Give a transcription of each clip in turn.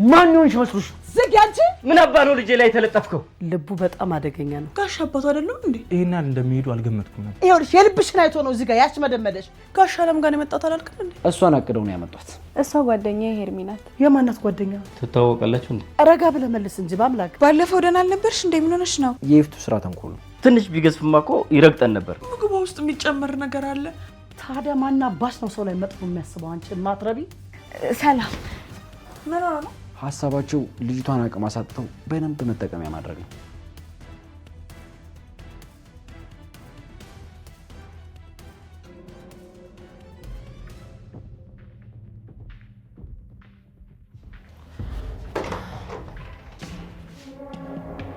ማን ይሆንሽ መስሎሽ? ዝግ አንቺ ምን አባ ነው ልጄ ላይ ተለጠፍከው? ልቡ በጣም አደገኛ ነው። ጋሽ አባቱ አይደለም እንዴ? ይሄናል እንደሚሄዱ አልገመትኩም ነበር። ይኸውልሽ የልብሽን አይቶ ነው እዚህ ጋር ያሽመደመደሽ። ጋሽ አለም ጋር የመጣው አላልክም እንዴ? እሷን አቅደው ነው ያመጣት። እሷ ጓደኛዬ ሄርሚ ናት። የማናት ጓደኛ? ትታወቃላችሁ እንዴ? ረጋ ብለህ መልስ እንጂ ባምላክ። ባለፈው ደህና አልነበርሽ እንዴ? ምን ሆነሽ ነው? የይፍቱ ስራ ተንኮሉ ትንሽ ቢገዝፍማ እኮ ይረግጠን ነበር። ምግቧ ውስጥ የሚጨመር ነገር አለ። ታዲያ ማና ባሽ ነው ሰው ላይ መጥፎ የሚያስበው? አንቺ ማትረቢ። ሰላም ምን ሆነ? ሀሳባቸው ልጅቷን አቅም አሳጥተው በደንብ መጠቀሚያ ማድረግ ነው።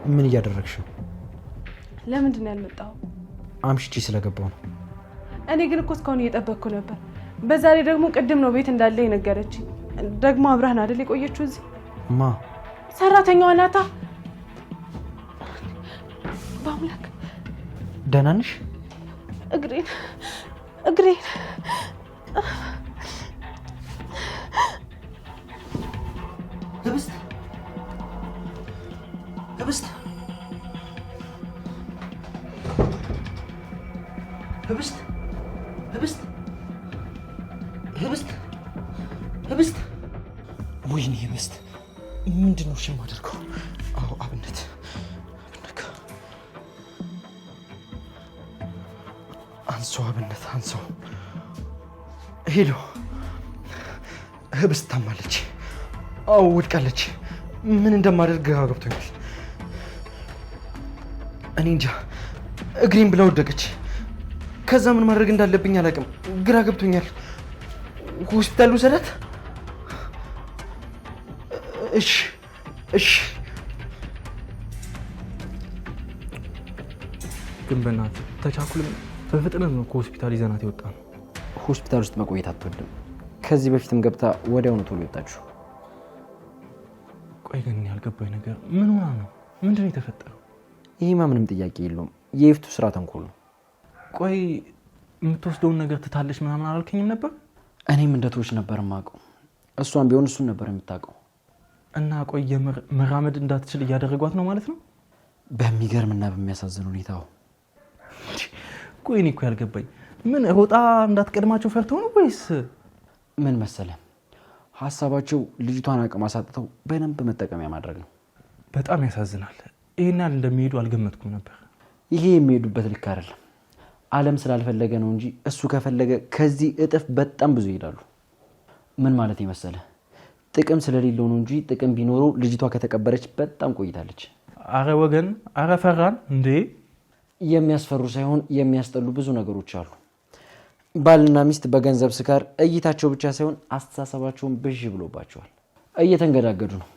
ምን እያደረግሽ ነው? ለምንድን ነው ያልመጣው? አምሽቼ ስለገባው ነው። እኔ ግን እኮ እስካሁን እየጠበቅኩ ነበር። በዛ ላይ ደግሞ ቅድም ነው ቤት እንዳለ የነገረችኝ። ደግሞ አብራህን አይደል የቆየችው እዚህ? ማ? ሰራተኛዋ ናታ። በአምላክ ደህና ነሽ? እግሬን ህብስት ወይኔ ህብስት ምንድን ነው የማደርገው? አዎ አብነት አንሶ አብነት አንሶ ሄሎ ህብስት ታማለች። አዎ ወድቃለች። ምን እንደማደርግ ግራ ገብቶኛል። እኔ እንጃ እግሬን ብላ ወደቀች። ከዛ ምን ማድረግ እንዳለብኝ አላውቅም። ግራ ገብቶኛል። ሆስፒታል ውሰዳት? እሺ ግን በእናትህ ተቻኩልን በፍጥነት ነው ከሆስፒታል ይዘናት የወጣ ነው። ሆስፒታል ውስጥ መቆየት አትወድም። ከዚህ በፊትም ገብታ ወዲያውኑ ቶሎ የወጣችው። ቆይ ግን ያልገባኝ ነገር ምን ሆና ነው? ምንድን ነው የተፈጠረው? ይሄማ ምንም ጥያቄ የለውም። የይፍቱ ስራ ተንኮል ነው። ቆይ የምትወስደውን ነገር ትታለች ምናምን አላልከኝም ነበር? እኔም እንደቶች ነበር የማውቀው። እሷም ቢሆን እሱን ነበር የምታውቀው። እና ቆይ መራመድ እንዳትችል እያደረጓት ነው ማለት ነው? በሚገርምና በሚያሳዝን ሁኔታው። ቆይ እኔ እኮ ያልገባኝ ምን ሮጣ እንዳትቀድማቸው ፈርተው ነው ወይስ ምን መሰለ? ሀሳባቸው ልጅቷን አቅም አሳጥተው በደንብ መጠቀሚያ ማድረግ ነው። በጣም ያሳዝናል። ይሄናል እንደሚሄዱ አልገመትኩም ነበር። ይሄ የሚሄዱበት ልክ አይደለም። ዓለም ስላልፈለገ ነው እንጂ እሱ ከፈለገ ከዚህ እጥፍ በጣም ብዙ ይሄዳሉ። ምን ማለት ይመስለ? ጥቅም ስለሌለው ነው እንጂ ጥቅም ቢኖረው ልጅቷ ከተቀበረች በጣም ቆይታለች። አረ ወገን፣ አረ ፈራን እንዴ! የሚያስፈሩ ሳይሆን የሚያስጠሉ ብዙ ነገሮች አሉ። ባልና ሚስት በገንዘብ ስካር እይታቸው ብቻ ሳይሆን አስተሳሰባቸውን ብዥ ብሎባቸዋል። እየተንገዳገዱ ነው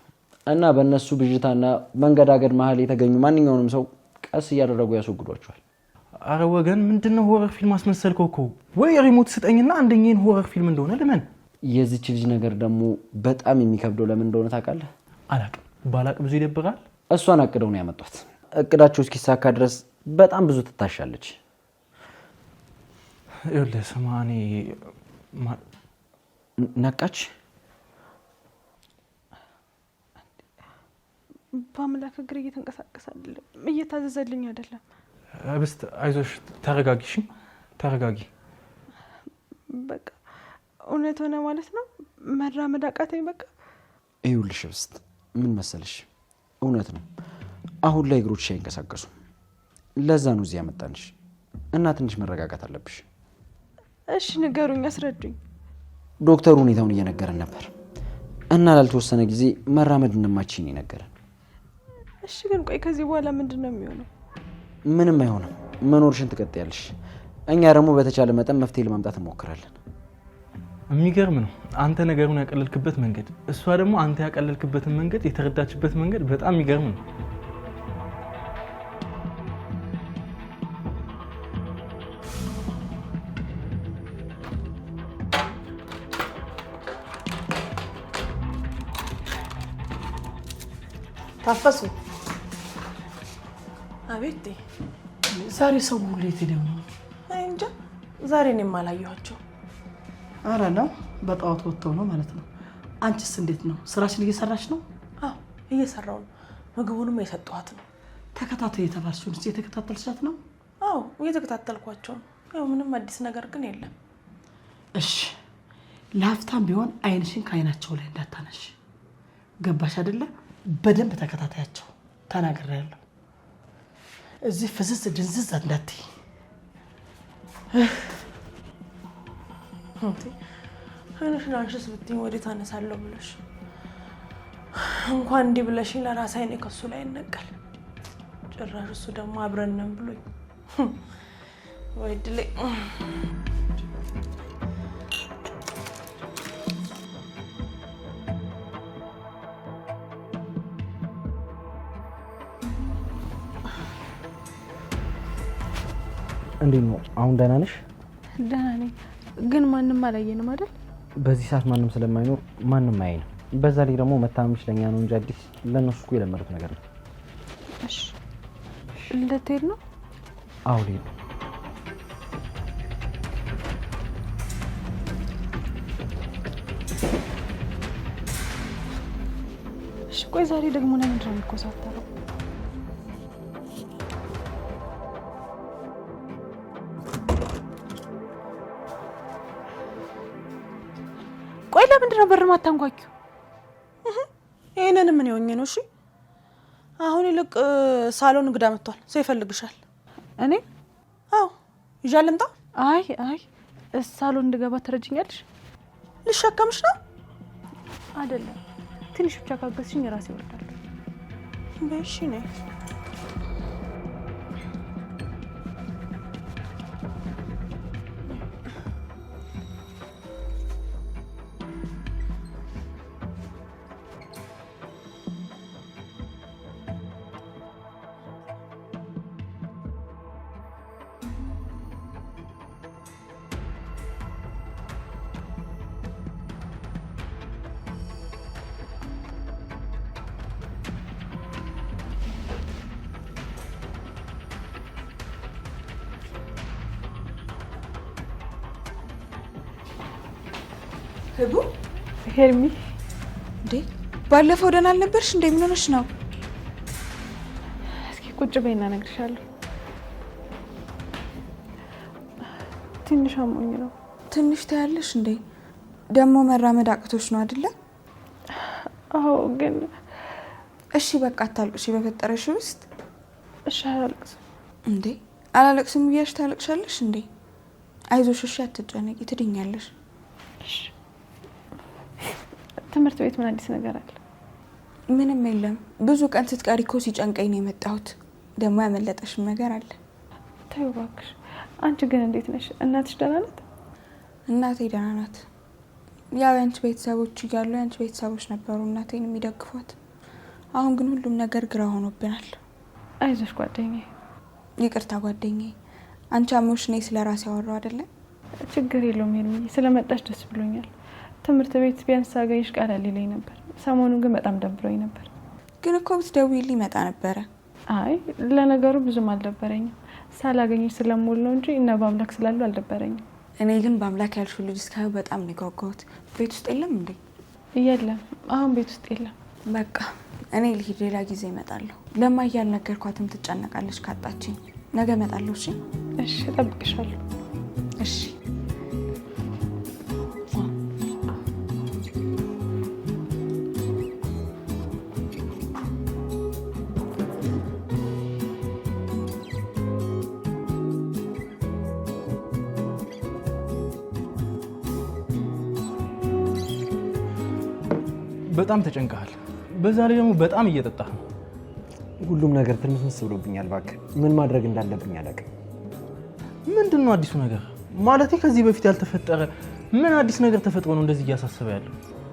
እና በእነሱ ብዥታና መንገዳገድ መሀል የተገኙ ማንኛውንም ሰው ቀስ እያደረጉ ያስወግዷቸዋል። አረ ወገን፣ ምንድነው ሆረር ፊልም አስመሰልከው እኮ? ወይ ሪሞት ስጠኝና አንደኛን ሆረር ፊልም እንደሆነ ልመን። የዚች ልጅ ነገር ደግሞ በጣም የሚከብደው ለምን እንደሆነ ታውቃለህ? አላቅም። ባላቅ ብዙ ይደብራል። እሷን አቅደው ነው ያመጧት። እቅዳቸው እስኪሳካ ድረስ በጣም ብዙ ትታሻለች። ይኸውልህ ስማ፣ እኔ ነቃች። በአምላክ እግሬ እየተንቀሳቀሰ አይደለም፣ እየታዘዘልኝ አይደለም። ህብስት አይዞሽ፣ ተረጋጊ። እሺ ተረጋጊ። በቃ እውነት ሆነ ማለት ነው። መራመድ አቃተኝ በቃ። ይኸውልሽ ህብስት ምን መሰለሽ፣ እውነት ነው። አሁን ላይ እግሮችሽ አይንቀሳቀሱም። ለዛ ነው እዚህ ያመጣንሽ እና ትንሽ መረጋጋት አለብሽ። እሺ ንገሩኝ፣ አስረዱኝ። ዶክተሩ ሁኔታውን እየነገረን ነበር እና ላልተወሰነ ጊዜ መራመድ እንደማትችይ ነው የነገረን። እሺ ግን ቆይ ከዚህ በኋላ ምንድን ነው የሚሆነው? ምንም አይሆንም። መኖርሽን ትቀጥያለሽ። እኛ ደግሞ በተቻለ መጠን መፍትሄ ለማምጣት እንሞክራለን። የሚገርም ነው አንተ ነገሩን ያቀለልክበት መንገድ፣ እሷ ደግሞ አንተ ያቀለልክበትን መንገድ የተረዳችበት መንገድ በጣም የሚገርም ነው። ታፈሱ። አቤት። ዛሬ ሰው ሁሉ የት ሄደው ነው? እንጃ ዛሬ እኔም አላየኋቸው። ኧረ ነው በጠዋት ወጥተው ነው ማለት ነው። አንቺስ እንዴት ነው? ስራሽን እየሰራሽ ነው? አዎ እየሰራው ነው። ምግቡንም የሰጠኋት ነው። ተከታታይ የተባልሽውን እስቲ የተከታተልሻት ነው? አዎ እየተከታተልኳቸው ነው። ያው ምንም አዲስ ነገር ግን የለም። እሺ ለሀፍታም ቢሆን አይንሽን ከአይናቸው ላይ እንዳታነሽ። ገባሽ አይደለ? በደንብ ተከታታያቸው። ተናግሬያለሁ። እዚህ ፍዝዝ ድንዝዝ እንዳትይ። አይንሽን አንሽስ ብትይኝ ወዴት አነሳለሁ ብለሽ እንኳን እንዲህ ብለሽኝ ለራሴ አይኔ ከሱ ላይ ይነቀል። ጭራሽ እሱ ደግሞ አብረን ነን ብሎኝ ወይ ድሌ። እንዴት ነው አሁን? ደህና ነሽ? ደህና ነኝ፣ ግን ማንም አላየንም አይደል? በዚህ ሰዓት ማንም ስለማይኖር ማንም አያይንም። በዛ ላይ ደግሞ መታመምሽ ለኛ ነው እንጂ አዲስ ለነሱ እኮ የለመዱት ነገር ነው። እሺ ልትሄድ ነው? አዎ ልሄድ ነው። እሺ ቆይ ዛሬ ደግሞ ለምንድን ነው የሚኮሳተረው? ቆይ ለምንድን ነው በር ማታንኳኪው? ይሄንን ምን ይሆኝ ነው? እሺ አሁን ይልቅ ሳሎን እንግዳ መጥቷል። ሰው ይፈልግሻል። እኔ? አዎ ይዣል ልምጣ? አይ ሳሎን እንድገባ ትረጅኛለሽ? ልሸከምሽ ነው? አይደለም ትንሽ ብቻ ካገዝሽኝ ራሴ እወርዳለሁ። በእሺ ነይ። ህቡ ሄርሚ እንዴ ባለፈው ደህና አልነበርሽ እንዴ? ምን ሆነሽ ነው? እስኪ ቁጭ በይና እነግርሻለሁ። ትንሽ አሞኝ ነው። ትንሽ ታያለሽ እንዴ? ደግሞ መራመድ አቅቶሽ ነው አይደለ? አዎ ግን እሺ በቃ አታልቅሽ በፈጠረሽ ውስጥ። እሺ አላለቅስም። እንዴ አላለቅስም ብያሽ ታለቅሻለሽ እንዴ? አይዞሽ እሺ አትጨነቂ፣ ትድኛለሽ። እሺ ትምህርት ቤት ምን አዲስ ነገር አለ? ምንም የለም። ብዙ ቀን ስትቀሪ እኮ ሲጨንቀኝ ነው የመጣሁት። ደግሞ ያመለጠሽም ነገር አለ። ተይው እባክሽ። አንቺ ግን እንዴት ነሽ? እናትሽ ደህና ናት? እናቴ ደህና ናት። ያው ያንቺ ቤተሰቦች እያሉ ያንቺ ቤተሰቦች ነበሩ እናቴን የሚደግፏት። አሁን ግን ሁሉም ነገር ግራ ሆኖብናል። አይዞሽ ጓደኛዬ። ይቅርታ ጓደኛዬ። አንቺ አሞሽ ነኝ ስለራሴ ያወራው አይደለ? ችግር የለውም ሄርሚ፣ ስለመጣሽ ደስ ብሎኛል። ትምህርት ቤት ቢያንስ ሳገኝሽ ቃል አልለኝ ነበር። ሰሞኑን ግን በጣም ደብሮኝ ነበር። ግን እኮ ብትደውይልኝ መጣ ነበረ። አይ ለነገሩ ብዙም አልደበረኝም። ሳላገኝሽ ስለምውል ነው እንጂ እና በአምላክ ስላሉ አልደበረኝም። እኔ ግን በአምላክ ያልሽው ልጅ እስካሁን በጣም ነው የጓጓሁት። ቤት ውስጥ የለም እንዴ? የለም፣ አሁን ቤት ውስጥ የለም። በቃ እኔ ልሂድ፣ ሌላ ጊዜ እመጣለሁ። ለማያ ያልነገርኳትም ትጨነቃለች ካጣችኝ። ነገ እመጣለሁ። እሺ? እሺ፣ እጠብቅሻለሁ። እሺ። በጣም ተጨንቀሃል። በዛ ላይ ደግሞ በጣም እየጠጣህ ነው። ሁሉም ነገር ትንሽ ብሎብኛል። እባክህ ምን ማድረግ እንዳለብኝ አላውቅም። ምንድነው አዲሱ ነገር? ማለቴ ከዚህ በፊት ያልተፈጠረ ምን አዲስ ነገር ተፈጥሮ ነው እንደዚህ እያሳሰበ ያለው?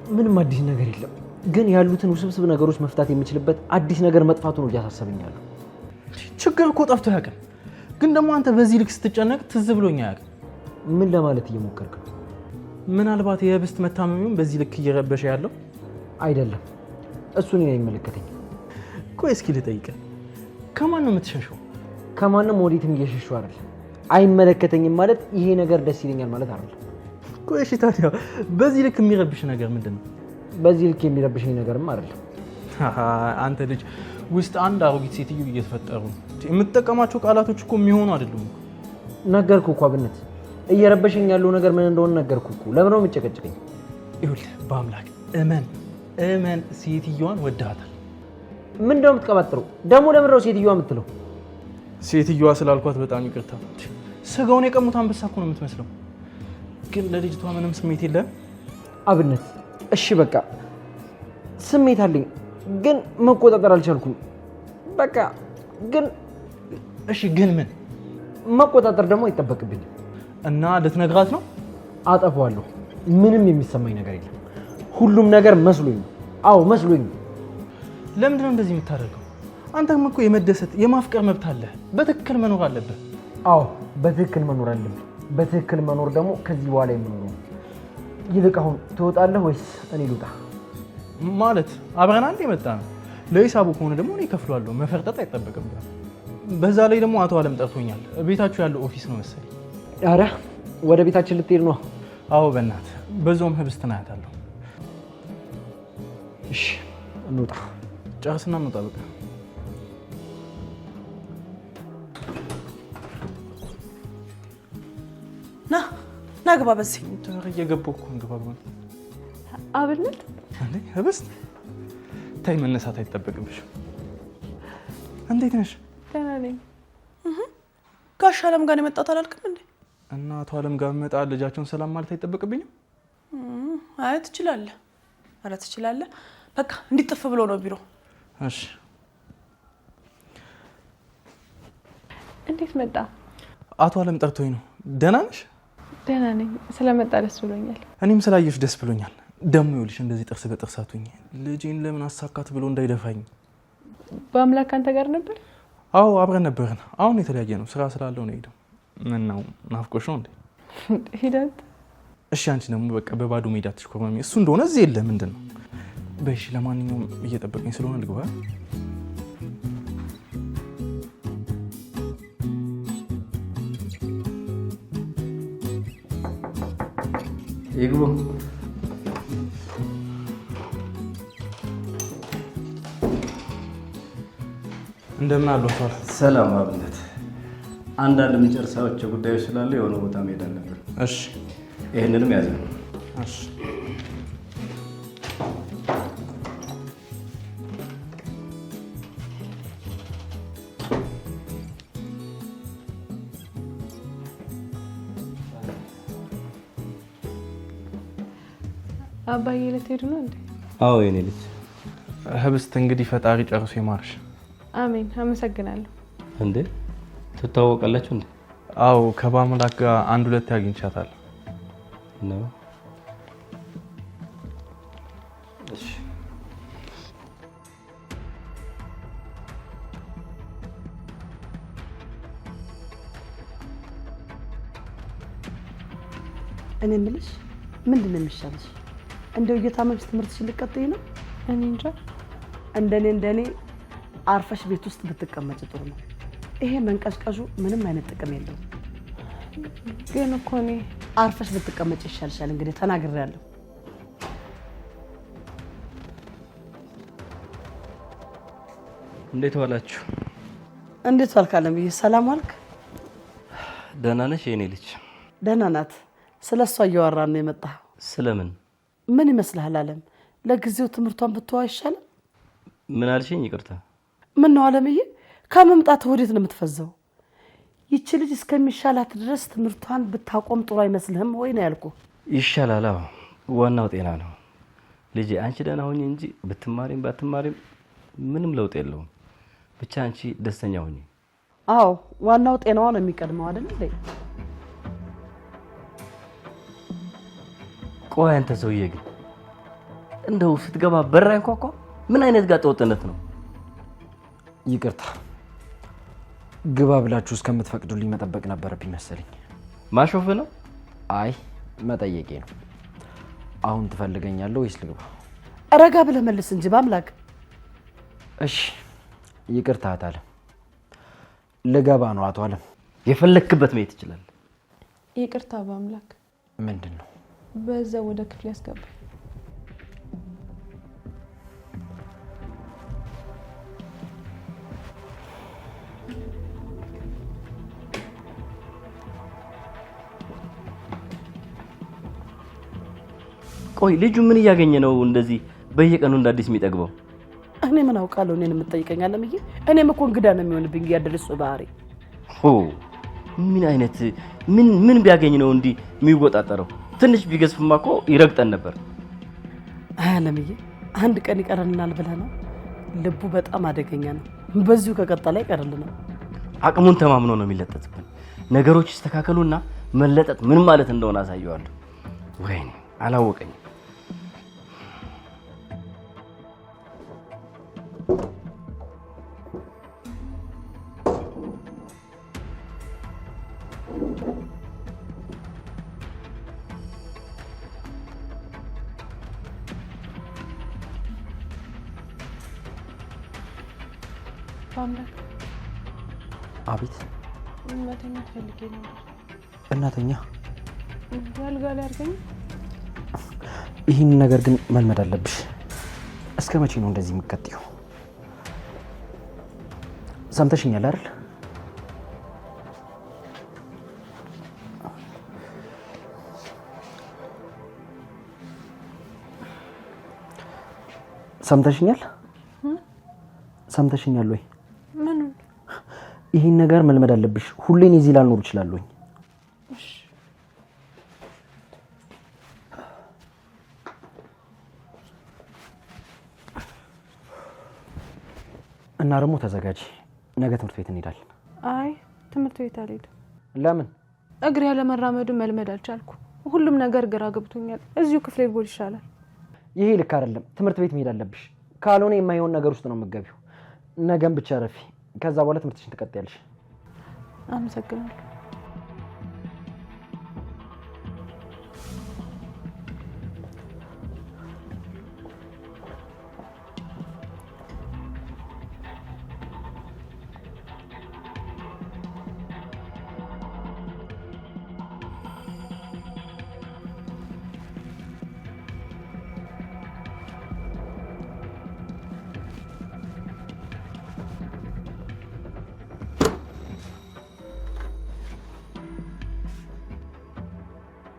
ምንም አዲስ ነገር የለም፣ ግን ያሉትን ውስብስብ ነገሮች መፍታት የሚችልበት አዲስ ነገር መጥፋቱ ነው እያሳሰበኝ ያለው። ችግር እኮ ጠፍቶ ያውቃል፣ ግን ደግሞ አንተ በዚህ ልክ ስትጨነቅ ትዝ ብሎኝ አያውቅም። ምን ለማለት እየሞከርክ ነው? ምናልባት የህብስት መታመሚውን በዚህ ልክ እየረበሸ ያለው አይደለም። እሱን እኔ አይመለከተኝም። ቆይ እስኪ ልጠይቅህ፣ ከማን ነው የምትሸሸው? ከማንም ወዴትም እየሸሹ አይደለም። አይመለከተኝም ማለት ይሄ ነገር ደስ ይለኛል ማለት አይደለም። ቆይ እሺ፣ ታዲያ በዚህ ልክ የሚረብሽ ነገር ምንድነው? በዚህ ልክ የሚረብሽኝ ነገርም አይደለም። አንተ ልጅ ውስጥ አንድ አሮጊት ሴትዮ እየተፈጠሩ ነው። የምትጠቀማቸው ቃላቶች እኮ የሚሆኑ አይደሉም። ነገርኩ እኮ አብነት፣ እየረበሽኝ ያለው ነገር ምን እንደሆነ ነገርኩ እኮ። ለምን ነው የምትጨቀጭቀኝ? ይኸውልህ በአምላክ እመን ሴትዮዋን ወድሃታል። ምን እንደው የምትቀባጥረው ደግሞ? ለምን ነው ሴትዮዋ የምትለው? ሴትዮዋ ስላልኳት በጣም ይቅርታ። ስጋውን የቀሙት አንበሳ እኮ ነው የምትመስለው። ግን ለልጅቷ ምንም ስሜት የለም። አብነት እሺ በቃ ስሜት አለኝ፣ ግን መቆጣጠር አልቻልኩም። በቃ ግን እሺ ግን ምን መቆጣጠር ደግሞ አይጠበቅብኝም። እና ልትነግራት ነው? አጠፋዋለሁ። ምንም የሚሰማኝ ነገር የለም። ሁሉም ነገር መስሎኝ ነው። አዎ መስሎኝ ነው። ለምንድን ነው እንደዚህ የምታደርገው? አንተም እኮ የመደሰት የማፍቀር መብት አለ። በትክክል መኖር አለብህ። አዎ በትክክል መኖር አለብኝ። በትክክል መኖር ደግሞ ከዚህ በኋላ የምኖረው። ይልቅ አሁን ትወጣለህ ወይስ እኔ ልውጣ? ማለት አብረን አንድ የመጣ ነው። ለሂሳቡ ከሆነ ደግሞ እኔ እከፍላለሁ። መፈርጠጥ አይጠበቅም። በዛ ላይ ደግሞ አቶ አለም ጠርቶኛል። ቤታችሁ ያለው ኦፊስ ነው መሰለኝ። ኧረ ወደ ቤታችን ልትሄድ ነው? አዎ በእናትህ በዛውም ህብስት ናያታለሁ። እሺ እንውጣ። ጨርስና እንውጣ በቃ። ና ግባ። በዚህ እየገባሁ እኮ ግባ። አብነት እንዴ ህብስት ታይ፣ መነሳት አይጠበቅብሽም። እንዴት ነሽ? ደህና ነኝ። ጋሽ አለም ጋር የመጣሁት አላልክም እንዴ? እና አቶ አለም ጋር መጣ ልጃቸውን ሰላም ማለት አይጠበቅብኝም? አይ ትችላለህ። ኧረ ትችላለህ። በቃ እንዲጥፍ ብሎ ነው ቢሮ። እሺ እንዴት መጣ? አቶ አለም ጠርቶኝ ነው። ደህና ነሽ? ደህና ነኝ። ስለመጣ ደስ ብሎኛል። እኔም ስላየሽ ደስ ብሎኛል። ደሞ ይኸውልሽ እንደዚህ ጥርስ በጥርስ አትሁኝ። ልጄን ለምን አሳካት ብሎ እንዳይደፋኝ። በአምላክ አንተ ጋር ነበር? አዎ አብረን ነበርን። አሁን የተለያየ ነው። ስራ ስላለው ነው ሄደው። ምን ነው ናፍቆሽ ነው እንዴ? ሂደት። እሺ አንቺ ደግሞ በቃ በባዶ ሜዳ ትሽኮርማሚ። እሱ እንደሆነ እዚህ የለ ምንድን ነው? በእሺ ለማንኛውም እየጠበቀኝ ስለሆነ ልግባ። ይግቡ። እንደምን አሏቷል? ሰላም አብነት። አንዳንድ የምንጨርሳቸው ጉዳዮች ስላለ የሆነ ቦታ መሄድ አለብን። እሺ ይህንንም ያዘ። እሺ አባዬ ልትሄዱ ነው እንዴ? አዎ የኔ ልጅ። ህብስት እንግዲህ ፈጣሪ ጨርሶ ይማርሽ። አሜን። አመሰግናለሁ። እንዴ ትተዋወቃላችሁ እንዴ? አዎ ከባምላክ ጋር አንድ ሁለት ያግኝቻታለሁ ነው። እሺ እኔ የምልሽ ምንድን ነው የሚሻልሽ? እንደው እየታመምሽ ትምህርትሽን ልትቀጥይ ነው? እኔ እንጃ። እንደኔ አርፈሽ ቤት ውስጥ ብትቀመጭ ጥሩ ነው። ይሄ መንቀዥቀዡ ምንም አይነት ጥቅም የለውም። ግን እኮ እኔ አርፈሽ ብትቀመጭ ይሻልሻል። እንግዲህ ተናግሬያለሁ። እንዴት ዋላችሁ? እንዴት ዋልክ አለምዬ? ሰላም ዋልክ? ደህና ነሽ የኔ ልጅ? ደህና ናት። ስለ እሷ እያወራን ነው የመጣኸው? ስለምን? ምን ይመስልሃል አለም? ለጊዜው ትምህርቷን ብትተው አይሻልም? ምን አልሽኝ? ይቅርታ። ምን ነው አለምዬ? ከመምጣት ወዴት ነው የምትፈዘው? ይቺ ልጅ እስከሚሻላት ድረስ ትምህርቷን ብታቆም ጥሩ አይመስልህም ወይ ነው ያልኩህ? ይሻላል። አዎ ዋናው ጤና ነው ልጄ። አንቺ ደህና ሁኚ እንጂ ብትማሪም ባትማሪም ምንም ለውጥ የለውም። ብቻ አንቺ ደስተኛ ሁኚ። አዎ ዋናው ጤናዋ ነው የሚቀድመው አይደል እንዴ? ቆይ አንተ ሰውዬ ግን እንደው ስትገባ በር አይንኳኳ? ምን አይነት ጋጠ ወጥነት ነው? ይቅርታ፣ ግባ ብላችሁ እስከምትፈቅዱልኝ መጠበቅ ነበረብኝ መሰለኝ። ማሾፍ ነው? አይ መጠየቄ ነው። አሁን ትፈልገኛለህ ወይስ ልግባ? ረጋ ብለህ መልስ እንጂ በአምላክ። እሺ ይቅርታ አቶ አለም፣ ልገባ ነው። አቶ አለም የፈለክበት መሄድ ትችላለህ። ይቅርታ በአምላክ። ምንድን ነው? በዛው ወደ ክፍል ያስገባ። ቆይ ልጁ ምን እያገኘ ነው እንደዚህ በየቀኑ እንዳዲስ የሚጠግበው? እኔ ምን አውቃለሁ? እኔን የምትጠይቀኝ አለምዬ? እኔም እኮ እንግዳ ነው የሚሆንብኝ እያደረሱ ባህሪ። ምን አይነት ምን ቢያገኝ ነው እንዲህ የሚወጣጠረው? ትንሽ ቢገዝፍማ እኮ ይረግጠን ነበር። አለምዬ አንድ ቀን ይቀርልናል ብለህ ነው? ልቡ በጣም አደገኛ ነው። በዚሁ ከቀጠለ ይቀርልናል። አቅሙን ተማምኖ ነው የሚለጠጥብን። ነገሮች ይስተካከሉና መለጠጥ ምን ማለት እንደሆነ አሳየዋለሁ። ወይኔ አላወቀኝም። አቤት። መተኛት ፈልጌ ነበር። እናተኛ አልጋ ላይ አድርገኝ። ይህን ነገር ግን መልመድ አለብሽ። እስከ መቼ ነው እንደዚህ የምትቀጥይው? ሰምተሽኛል አይደል? ሰምተሽኛል? ሰምተሽኛል ወይ? ምን? ይህን ነገር መልመድ አለብሽ። ሁሌን እዚህ ላልኖር እችላለሁ። እና ደግሞ ተዘጋጂ፣ ነገ ትምህርት ቤት እንሄዳለን። አይ ትምህርት ቤት አልሄድም። ለምን? እግሬ ያለ መራመዱ መልመድ አልቻልኩ። ሁሉም ነገር ግራ ገብቶኛል። እዚሁ ክፍሌ ቦል ይሻላል። ይሄ ልክ አይደለም። ትምህርት ቤት መሄድ አለብሽ። ካልሆነ የማይሆን ነገር ውስጥ ነው የምትገቢው። ነገም ብቻ ረፊ። ከዛ በኋላ ትምህርትሽን ትቀጥያለሽ። አመሰግናለሁ።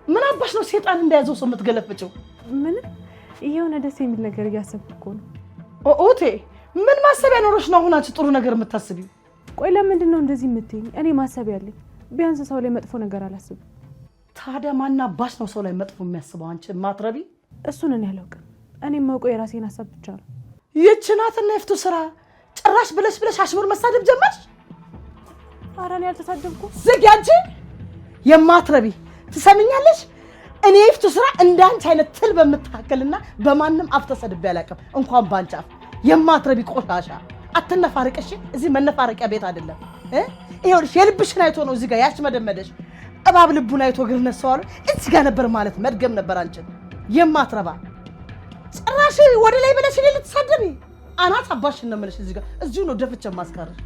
ምን አባሽ ነው ሴጣን እንደያዘው ሰው የምትገለፍጨው? ምን የሆነ ደስ የሚል ነገር እያሰብኩ እኮ ነው። ኦቴ ምን ማሰቢያ ኖሮሽ ነው አሁን አንቺ ጥሩ ነገር የምታስቢው? ቆይ ለምንድን ነው እንደዚህ የምትይኝ? እኔ ማሰብ ያለኝ ቢያንስ ሰው ላይ መጥፎ ነገር አላስብም። ታዲያ ማን አባሽ ነው ሰው ላይ መጥፎ የሚያስበው? አንቺ ማትረቢ። እሱን እኔ አላውቅም። እኔ የማውቀው የራሴን ሀሳብ ብቻ ነው። ይህች ናትና የፍቱ ስራ ጭራሽ ብለሽ አሽሙር መሳደብ ጀመርሽ። ኧረ እኔ አልተሳደብኩም። ዝጊ አንቺ የማትረቢ። ትሰሚኛለሽ? እኔ ይፍቱ ስራ እንዳንቺ አይነት ትል በምታከልና በማንም አፍ ተሰድቤ አላውቅም። እንኳን ባንቺ አፍ። የማትረቢ ቆሻሻ አትነፋርቀሽ። እዚህ መነፋረቂያ ቤት አይደለም። ይኸውልሽ የልብሽን አይቶ ነው እዚህ ጋር ያሽመደመደሽ። እባብ ልቡን አይቶ እግር ነሳዋል። እዚህ ጋር ነበር ማለት መድገም ነበር። አንቺን የማትረባ ጭራሽ ወደ ላይ ብለሽ ልትሳደቢ አናት አባሽን ነው የምልሽ። እዚህ ጋር እዚሁ ነው ደፍቼ ማስቀርሽ።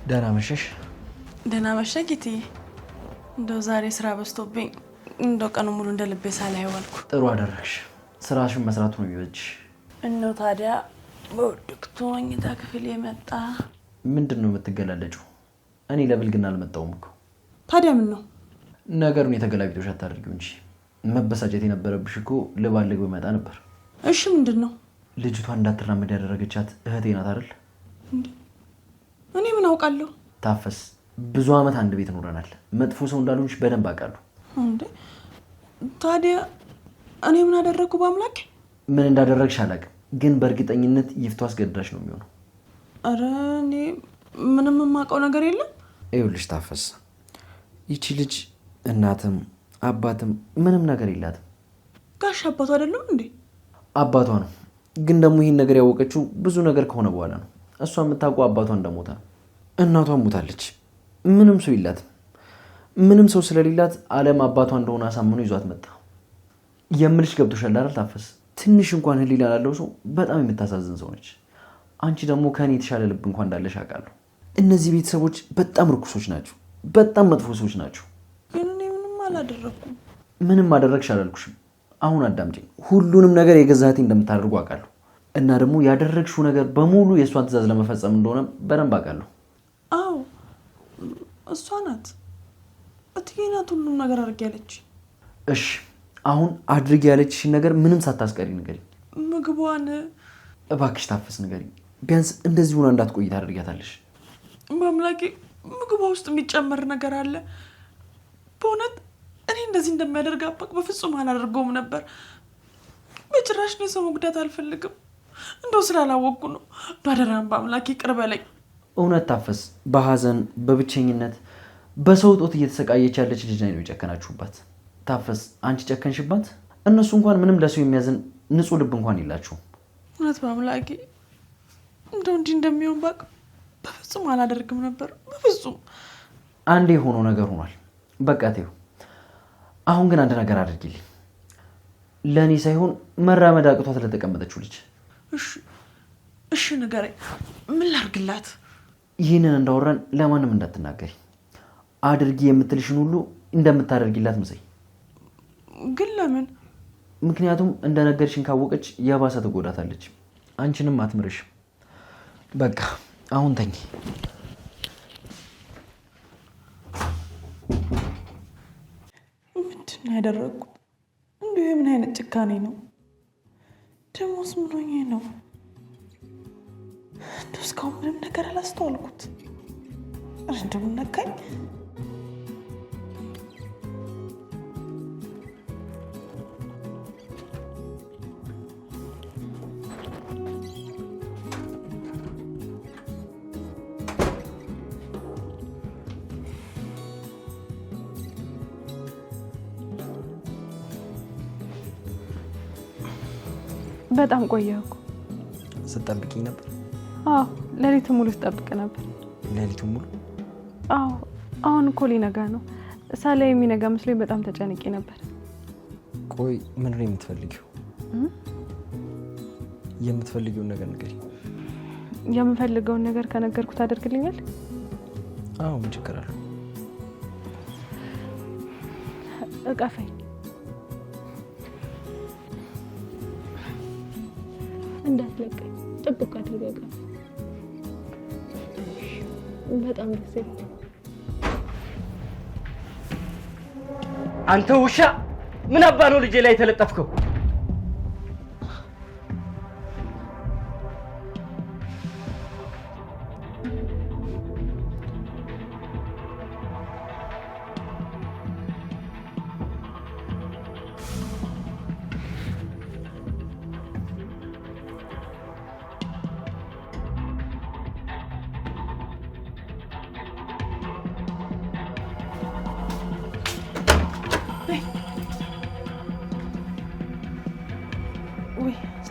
ደህና መሸሽ። ደህና መሸህ ጌትዬ። እንደው ዛሬ ስራ በዝቶብኝ እንደው ቀኑ ሙሉ እንደ ልቤ ሳላይ ዋልኩ። ጥሩ አደረግሽ። ስራሽን መስራቱ ነው የሚበጅሽ። እንደው ታዲያ በውድቅቱ መኝታ ክፍል የመጣ ምንድን ነው የምትገላለጪው? እኔ ለብልግና አልመጣሁም እኮ። ታዲያ ምን ነው ነገሩን? የተገላቢጦሽ አታድርጊው እንጂ መበሳጨት የነበረብሽ እኮ ልባልግ በመጣ ነበር። እሺ ምንድን ነው? ልጅቷ እንዳትራመድ ያደረገቻት እህቴ ናት አይደል? እኔ ምን አውቃለሁ? ታፈስ፣ ብዙ አመት አንድ ቤት ኖረናል። መጥፎ ሰው እንዳልሆንሽ በደንብ አውቃለሁ። እንዴ ታዲያ እኔ ምን አደረኩ? በአምላክ ምን እንዳደረግሽ አላውቅም፣ ግን በእርግጠኝነት ይፍቱ አስገድዳሽ ነው የሚሆነው። አረ እኔ ምንም የማውቀው ነገር የለም። ይኸውልሽ ታፈስ፣ ይቺ ልጅ እናትም አባትም ምንም ነገር የላትም። ጋሽ አባቱ አይደለም እንዴ? አባቷ ነው፣ ግን ደግሞ ይህን ነገር ያወቀችው ብዙ ነገር ከሆነ በኋላ ነው። እሷ የምታውቀው አባቷ እንደሞተ ነው። እናቷ ሞታለች። ምንም ሰው የላትም። ምንም ሰው ስለሌላት አለም አባቷ እንደሆነ አሳምኖ ይዟት መጣ። የምልሽ ገብቶሻል አይደል ታፈስ? ትንሽ እንኳን ህሊና ላለው ሰው በጣም የምታሳዝን ሰው ነች። አንቺ ደግሞ ከኔ የተሻለ ልብ እንኳን እንዳለሽ አውቃለሁ። እነዚህ ቤተሰቦች በጣም ርኩሶች ናቸው። በጣም መጥፎ ሰዎች ናቸው። ግን እኔ ምንም አላደረኩም። ምንም አደረግሽ አላልኩሽም። አሁን አዳምጪኝ። ሁሉንም ነገር የገዛህቴ እንደምታደርጉ አውቃለሁ። እና ደግሞ ያደረግሽው ነገር በሙሉ የእሷን ትእዛዝ ለመፈጸም እንደሆነ በደንብ አውቃለሁ። አዎ እሷ ናት። እትዬ ናት ሁሉም ነገር አድርግ ያለች። እሺ አሁን አድርግ ያለችሽን ነገር ምንም ሳታስቀሪ ንገሪኝ። ምግቧን እባክሽ ታፈስ ንገሪኝ። ቢያንስ እንደዚህ ሆና እንዳትቆይ ታደርጊያታለሽ። በአምላኬ ምግቧ ውስጥ የሚጨመር ነገር አለ። በእውነት እኔ እንደዚህ እንደሚያደርግ አባቅ በፍጹም አላደርገውም ነበር። በጭራሽ ነው ሰው መጉዳት አልፈልግም። እንደው ስላላወቅኩ ነው። ባደራም በአምላኬ ይቅር በለኝ። እውነት ታፈስ በሀዘን በብቸኝነት በሰው ጦት እየተሰቃየች ያለች ልጅ ነው የጨከናችሁባት። ታፈስ አንቺ ጨከንሽባት። እነሱ እንኳን ምንም ለሰው የሚያዝን ንጹህ ልብ እንኳን የላቸውም። እውነት በአምላኬ እንደው እንዲህ እንደሚሆን ባቅ በፍጹም አላደርግም ነበር። በፍጹም አንዴ ሆኖ ነገር ሆኗል። በቃ ተይው። አሁን ግን አንድ ነገር አድርጊልኝ። ለእኔ ሳይሆን መራመድ አቅቷት ለተቀመጠችው ልጅ። እሺ ንገረኝ። ምን ላድርግላት? ይህንን እንዳወራን ለማንም እንዳትናገሪ። አድርጊ የምትልሽን ሁሉ እንደምታደርጊላት ምሰይ። ግን ለምን? ምክንያቱም እንደነገርሽን ካወቀች የባሰ ትጎዳታለች። አንቺንም አትምርሽም። በቃ አሁን ተኝ። ምንድን ነው ያደረግኩት? እንዲሁ የምን አይነት ጭካኔ ነው? ደሞስ ምን ሆኜ ነው? እንደው እስካሁን ምንም ነገር አላስተዋልኩት። እንደምን ነካኝ? በጣም ቆየሁ እኮ። ስትጠብቂኝ ነበር? አዎ ሌሊቱን ሙሉ ስጠብቅ ነበር። ሌሊቱን ሙሉ? አዎ አሁን እኮ ሊነጋ ነው። ሳላይ የሚነጋ መስሎኝ በጣም ተጨንቄ ነበር። ቆይ ምን ነው የምትፈልጊው? የምትፈልጊውን ነገር ንገሪኝ። የምፈልገውን ነገር ከነገርኩት አደርግልኛል? አዎ ምን ችግር አለው? እቀፈኝ። እንዳትለቀኝ ጥብቅ አድርገህ እቀፍ። በጣም ደስ ይላል። አንተ ውሻ ምን አባ ነው ልጄ ላይ የተለጠፍከው?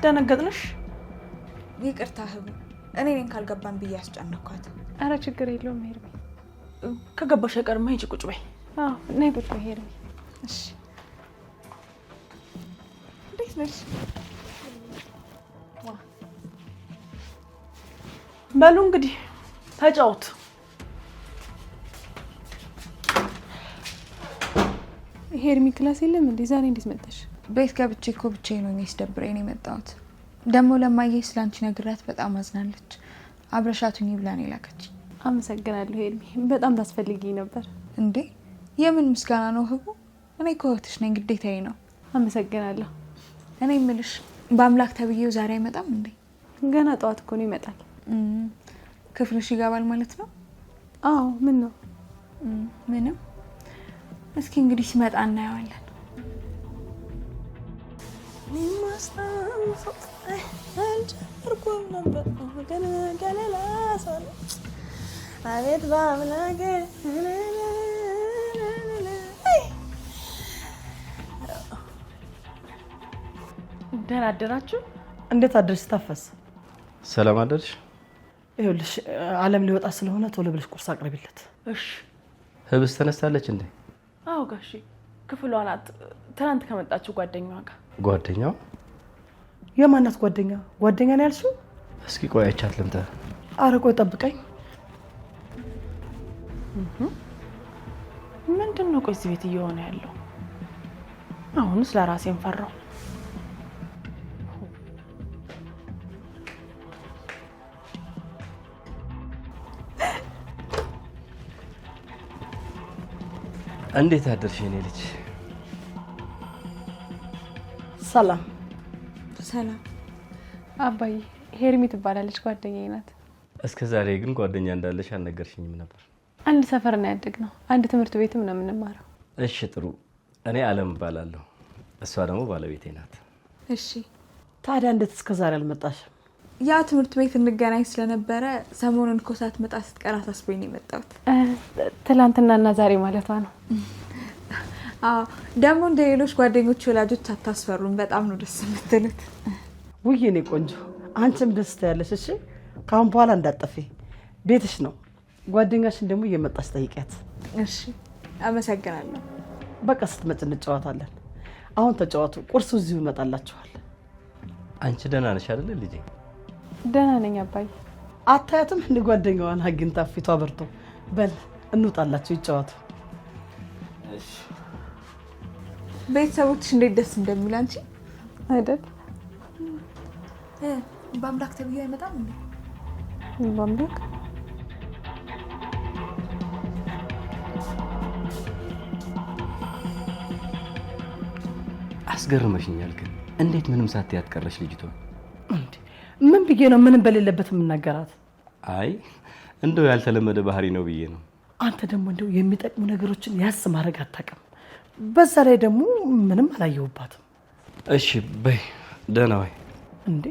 ደነገጥንሽ? ይቅርታ ህቡ፣ እኔ ነኝ ካልገባን ብዬ አስጨነኳት። አረ ችግር የለውም ሄርሜ። ከገባሽ አይቀርማ ሂጂ ቁጭ በይ። አዎ ነይ ቁጭ በይ ሄርሜ። እሺ እንዴት ነሽ? በሉ እንግዲህ ተጫውት። ሄርሜ ክላስ የለም እንዴ? ዛሬ እንዴት መጣሽ? ቤት ገብቼ እኮ ብቻዬን ሆኜ ሲደብረኝ ነው የመጣሁት። ደግሞ ለማየ ስላንቺ ነግራት በጣም አዝናለች። አብረሻቱኝ ብላን የላከች። አመሰግናለሁ ሄርሜ፣ በጣም ታስፈልጊኝ ነበር። እንዴ የምን ምስጋና ነው ህቡ? እኔ እኮ እህትሽ ነኝ፣ ግዴታዬ ነው። አመሰግናለሁ። እኔ የምልሽ በአምላክ ተብዬው ዛሬ አይመጣም እንዴ? ገና ጠዋት እኮ ነው ይመጣል። ክፍልሽ ይገባል ማለት ነው? አዎ ምን ነው? ምንም። እስኪ እንግዲህ ሲመጣ እናየዋለን። አቤት በአምላኬ። ደህና አደራችሁ? እንዴት አደርሽ ታፈስ? ሰላም አደርሽ? ይኸውልሽ አለም ሊወጣ ስለሆነ ቶሎ ብለሽ ቁርስ አቅርቢለት። እሺ። ህብስ ተነስታለች እንዴ? አዎ ጋሼ፣ ክፍሏ ናት። ትናንት ከመጣችው ጓደኛዋ ጋር። ጓደኛው? የማናት ጓደኛ? ጓደኛ ነው ያልሽው? እስኪ ቆያቻት ልምጣ። ኧረ ቆይ ጠብቀኝ። ምንድን ነው ቆይ እዚህ ቤት እየሆነ ያለው? አሁንስ ለራሴን ፈራው። እንዴት አደርሽ የኔ ልጅ? ሰላም። ሰላም አባዬ፣ ሄርሚ ትባላለች፣ ጓደኛዬ ናት። እስከ ዛሬ ግን ጓደኛ እንዳለሽ አልነገርሽኝም ነበር። አንድ ሰፈር ነው ያደግነው፣ አንድ ትምህርት ቤትም ነው የምንማረው። እሺ ጥሩ። እኔ አለም እባላለሁ፣ እሷ ደግሞ ባለቤቴ ናት። እሺ። ታዲያ እንዴት እስከ ዛሬ አልመጣሽም? ያ ትምህርት ቤት እንገናኝ ስለነበረ ሰሞኑን እኮ ሳትመጣ ስትቀር አሳስቦኝ ነው የመጣሁት። ትላንትናና ዛሬ ማለቷ ነው። አዎ፣ ደግሞ እንደ ሌሎች ጓደኞች ወላጆች አታስፈሩም። በጣም ነው ደስ የምትሉት። ውይ እኔ ቆንጆ፣ አንቺም ደስታ ያለሽ። እሺ ካሁን በኋላ እንዳጠፊ ቤትሽ ነው። ጓደኛሽን ደግሞ እየመጣሽ ጠይቂያት። እሺ፣ አመሰግናለሁ። በቃ ስትመጭ እንጨዋታለን። አሁን ተጫዋቱ፣ ቁርሱ እዚሁ ይመጣላችኋል። አንቺ ደህና ነሽ አይደል ልጄ? ደህና ነኝ አባዬ። አታያትም እንደ ጓደኛዋን አግኝታ ፊቷ በርቶ። በል እንውጣላችሁ፣ ይጫወቱ። እሺ። ቤተሰቦችሽ እንዴት ደስ እንደሚሉ አንቺ አይደል? በአምላክ ተብዬ አይመጣም እንዴ? በአምላክ አስገርመሽኛል። ግን እንዴት ምንም ሳትያት ቀረሽ ልጅቷ? እንዴ ምን ብዬ ነው ምንም በሌለበት የምናገራት? አይ እንደው ያልተለመደ ባህሪ ነው ብዬ ነው። አንተ ደግሞ እንደው የሚጠቅሙ ነገሮችን ያስ ማድረግ አታውቅም። በዛ ላይ ደግሞ ምንም አላየሁባትም። እሺ በይ ደህና ወይ? እንዴ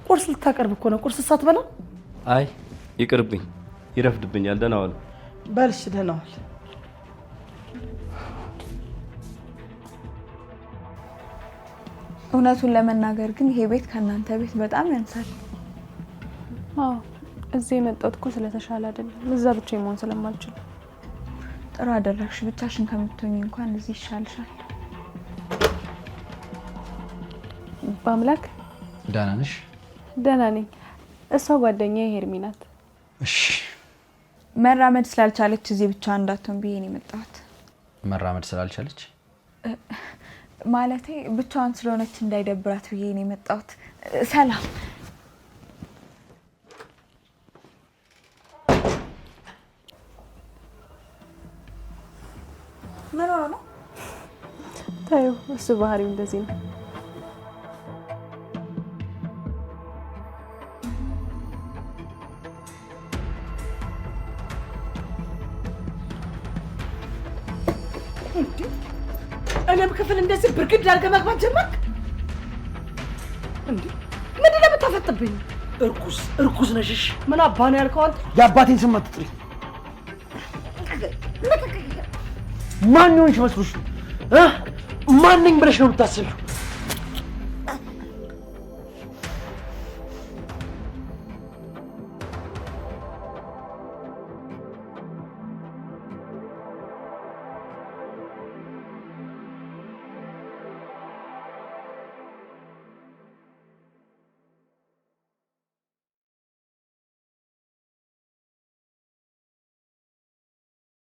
ቁርስ ልታቀርብ እኮ ነው። ቁርስ ሳትበላ? አይ ይቅርብኝ፣ ይረፍድብኛል። ደህና ዋሉ። በልሽ ደህና ዋል። እውነቱን ለመናገር ግን ይሄ ቤት ከእናንተ ቤት በጣም ያንሳል። አዎ፣ እዚህ የመጣሁት እኮ ስለተሻለ አይደለም፣ እዛ ብቻ መሆን ስለማልችል። ጥሩ አደረግሽ። ብቻሽን ከምትሆኚ እንኳን እዚህ ይሻልሻል። በአምላክ ደህና ነሽ? ደህና ነኝ። እሷ ጓደኛዬ ሄርሚ ናት። እሺ። መራመድ ስላልቻለች እዚህ ብቻ እንዳትሆን ብዬ ነው የመጣሁት። መራመድ ስላልቻለች ማለቴ ብቻዋን ስለሆነች እንዳይደብራት ብዬ ነው የመጣሁት። ሰላም። ምን ሆነ ነው? ታዩ፣ እሱ ባህሪው እንደዚህ ነው። እኔም ክፍል እንደዚህ ብርግድ አድርገህ መግባት ጀመርክ እንዴ? ምንድን ነው የምታፈጥብኝ? እርኩስ ነሽሽ። ምን አባ ነው ያልከው አንተ? የአባቴን ስም አትጥሪ። ማን ይሆንሽ መስሎሽ? ማን ነኝ ብለሽ ነው የምታስቢው?